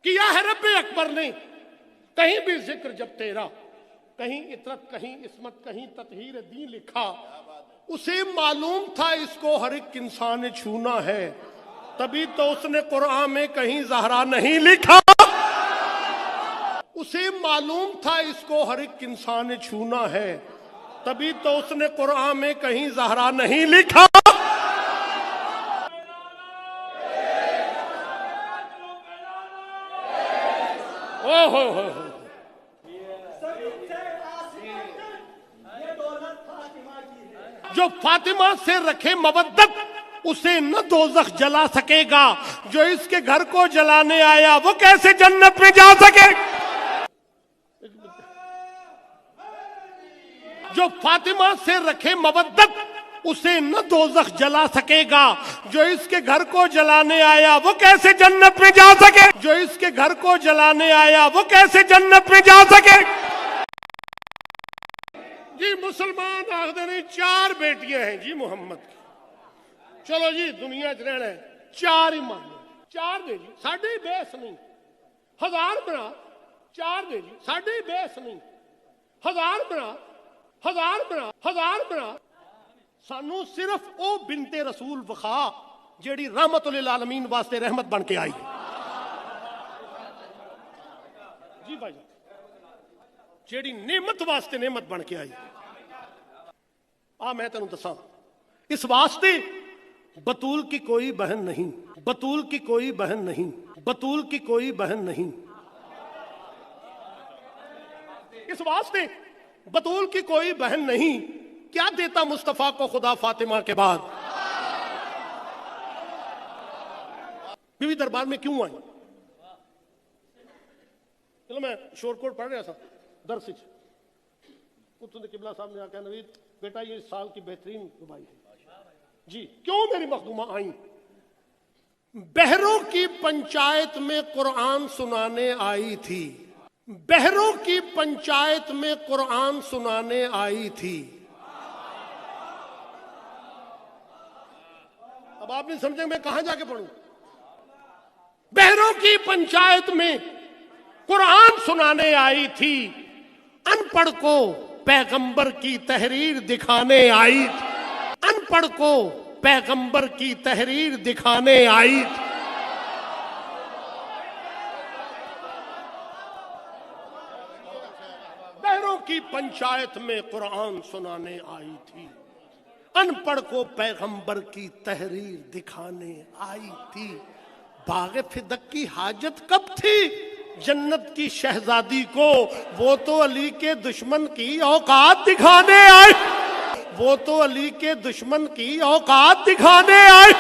کیا ہے رب اکبر نے کہیں بھی ذکر جب تیرا، کہیں اطرت کہیں عصمت کہیں تطہیر دین لکھا، اسے معلوم تھا اس کو ہر ایک انسان نے چھونا ہے، تبھی تو اس نے قرآن میں کہیں زہرا نہیں لکھا۔ اسے معلوم تھا اس کو ہر ایک انسان نے چھونا ہے، تبھی تو اس نے قرآن میں کہیں زہرا نہیں لکھا۔ جو فاطمہ سے رکھے مودت اسے نہ دوزخ جلا سکے گا، جو اس کے گھر کو جلانے آیا وہ کیسے جنت میں جا سکے؟ جو فاطمہ سے رکھے مودت اسے نہ دوزخ جلا سکے گا، جو اس کے گھر کو جلانے آیا وہ کیسے جنت میں جا سکے؟ جو اس کے گھر کو جلانے آیا وہ کیسے جنت میں جا سکے؟ جی مسلمان آخر نہیں 4 بیٹیاں ہیں جی محمد کی، چلو جی دنیا چ رہنا ہے 4 ہی مان لو، 4 دے جی ساڈے بیس نہیں، 1000 بنا 4 دے جی ساڈے بیس نہیں، 1000 بنا 1000 بنا 1000 بنا، سانو صرف او بنت رسول وخا جیڑی رحمت للعالمین واسطے رحمت بن کے آئی۔ جی بھائی جیڑی نعمت واسطے نعمت بن کے آئی۔ میں تینوں دساں اس واسطے بطول کی کوئی بہن نہیں، بطول کی کوئی بہن نہیں، بطول کی کوئی بہن نہیں، اس واسطے بطول کی کوئی بہن نہیں، کیا دیتا مصطفیٰ کو خدا فاطمہ کے بعد؟ بی بی دربار میں کیوں آئی؟ چلو میں شور کوٹ پڑھ رہا تھا درس اتنے قبلہ صاحب نے کہا نوید بیٹا یہ سال کی بہترین ربائی ہے جی، کیوں میری مخدومہ آئیں؟ بہروں کی پنچایت میں قرآن سنانے آئی تھی، بہروں کی پنچایت میں قرآن سنانے آئی تھی۔ اب آپ نے سمجھے میں کہاں جا کے پڑھوں؟ بہروں کی پنچایت میں قرآن سنانے آئی تھی، ان پڑھ کو پیغمبر کی تحریر دکھانے آئی تھی، ان پڑھ کو پیغمبر کی تحریر دکھانے آئی تھی۔ بہروں کی پنچایت میں قرآن سنانے آئی تھی، ان پڑھ کو پیغمبر کی تحریر دکھانے آئی تھی۔ باغ فدق کی حاجت کب تھی جنت کی شہزادی کو؟ وہ تو علی کے دشمن کی اوقات دکھانے آئی، وہ تو علی کے دشمن کی اوقات دکھانے آئی۔